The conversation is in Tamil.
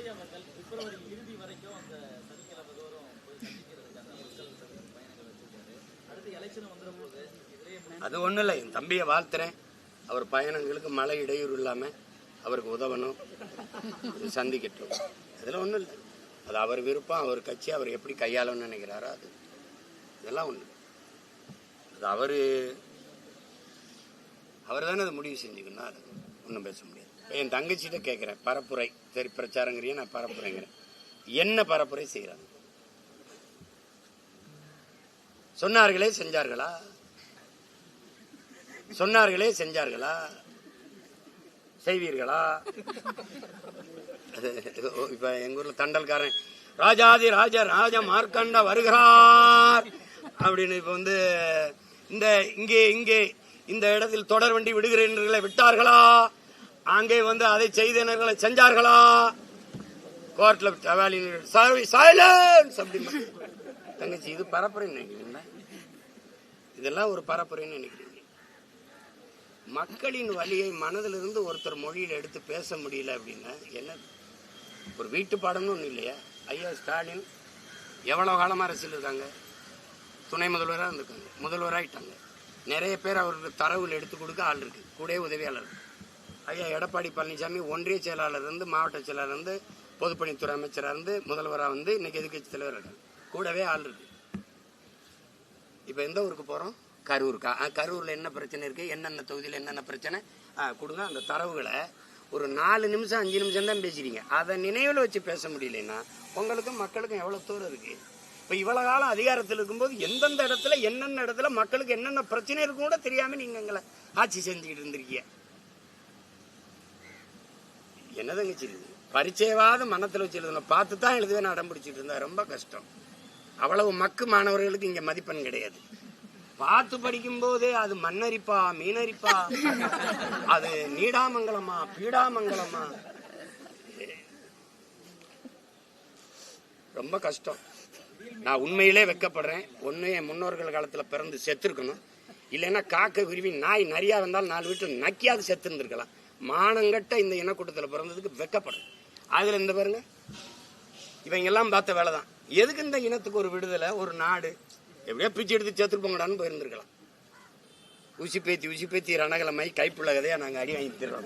விஜய் அவர்கள் பிப்ரவரி இறுதி வரைக்கும் அந்த சனிக்கிழமை தோறும் போய் சந்திக்கிறதுக்கான மக்கள் பயணங்கள் வச்சிருக்காரு. அடுத்து எலெக்ஷன் வந்துட போது அது ஒண்ணும் இல்லை. என் தம்பியை வாழ்த்துறேன். அவர் பயணங்களுக்கு மழை இடையூறு இல்லாம அவருக்கு உதவணும், சந்திக்கட்டும். அதுல ஒண்ணும் இல்லை. அது அவர் விருப்பம், அவர் கட்சி, அவர் எப்படி கையாளணும்னு நினைக்கிறாரோ அது. இதெல்லாம் ஒண்ணு. அது அவர் தானே அதை முடிவு செஞ்சுக்கணும். அது ஒன்றும் பேச முடியாது. என் தங்கச்சிட்ட கேட்கிறேன், பரப்புரை சரி பிரச்சாரங்கிறிய, நான் பரப்புரைங்கிறேன். என்ன பரப்புரை செய்யறாங்க? சொன்னார்களே செஞ்சார்களா? சொன்னார்களே செஞ்சார்களா? செய்வீர்களா? இப்ப எங்க ஊர்ல தண்டல்காரன் ராஜாதி ராஜ ராஜ மார்க்கண்ட வருகிறார் அப்படின்னு இப்ப வந்து இங்கே இந்த இடத்தில் தொடர் வண்டி விடுகிறவர்களை விட்டார்களா? அங்கே வந்து அதை செய்தவர்களை செஞ்சார்களா? கோர்ட்ல சைலன்ஸ் அப்படி. தங்கச்சி, இது பரப்புரைன்னு நினைக்கிறீங்களா? இதெல்லாம் ஒரு பரப்புரைன்னு நினைக்கிறீங்க? மக்களின் வலியை மனதிலிருந்து ஒருத்தர் மொழியில் எடுத்து பேச முடியல அப்படின்னா என்ன? ஒரு வீட்டு பாடம்னு ஒண்ணு இல்லையா? ஐயா ஸ்டாலின் எவ்வளவு காலமா அரசியல் இருக்காங்க? துணை முதல்வராக இருந்திருக்காங்க, முதல்வராயிட்டாங்க. நிறைய பேர் அவருக்கு தரவுகள் எடுத்து கொடுக்க ஆள் இருக்கு, கூட உதவியாளர். ஐயா எடப்பாடி பழனிசாமி ஒன்றிய செயலாளர் இருந்து, மாவட்ட செயலாளர் இருந்து, பொதுப்பணித்துறை அமைச்சராக இருந்து, முதல்வராக வந்து இன்னைக்கு எதிர்கட்சி தலைவர் இருக்காங்க, கூடவே ஆள் இருக்கு. இப்ப எந்த ஊருக்கு போறோம்? கரூருக்கா? கரூர்ல என்ன பிரச்சனை இருக்கு, என்னென்ன தொகுதியில் என்னென்ன பிரச்சனை கொடுங்க. அந்த தரவுகளை ஒரு 4 நிமிஷம் 5 நிமிஷம் தான் பேசுறீங்க. அதை நினைவில் வச்சு பேச முடியலன்னா உங்களுக்கும் மக்களுக்கும் எவ்வளவு தூரம் இருக்கு? இப்ப இவ்வளவு காலம் அதிகாரத்தில் இருக்கும்போது எந்தெந்த இடத்துல என்னென்ன இடத்துல மக்களுக்கு என்னென்ன பிரச்சனை இருக்கும் கூட தெரியாம நீங்க எங்களை ஆட்சி செஞ்சுக்கிட்டு இருந்திருக்கீங்க. என்னதங்க செய்யுது? பரிச்சயவாத மனத்தில் வச்சு எழுதணும், பார்த்து தான் எழுதுவேன் அடம் பிடிச்சிட்டு இருந்தா ரொம்ப கஷ்டம். அவ்வளவு மக்கு மாணவர்களுக்கு இங்க மதிப்பெண் கிடையாது. பார்த்து படிக்கும் போதே அது மண்ணரிப்பா மீனரிப்பா, அது நீடாமங்கலமா பீடாமங்கலமா, ரொம்ப கஷ்டம். நான் உண்மையிலே வெக்கப்படுறேன். ஒண்ணு என் முன்னோர்கள் காலத்துல பிறந்து செத்துருக்கணும், இல்லைன்னா காக்க குருவி நாய் நிறையா வந்தாலும் 4 வீட்டுல நக்கியாவது செத்து இருந்திருக்கலாம். மானங்கட்ட இந்த இனக்கூட்டத்தில் பிறந்ததுக்கு வெக்கப்படுறேன். அதுல இந்த பாருங்க, இவங்க எல்லாம் பார்த்த வேலைதான். எதுக்கு இந்த இனத்துக்கு ஒரு விடுதலை, ஒரு நாடு? எப்படியோ பிச்சு எடுத்து சேர்த்துருப்போங்கடான்னு போயிருந்திருக்கலாம். உசி பேத்தி ரணகலமாய் கைப்புள்ள கதையா நாங்க அடி வாங்கி தர்றோம்.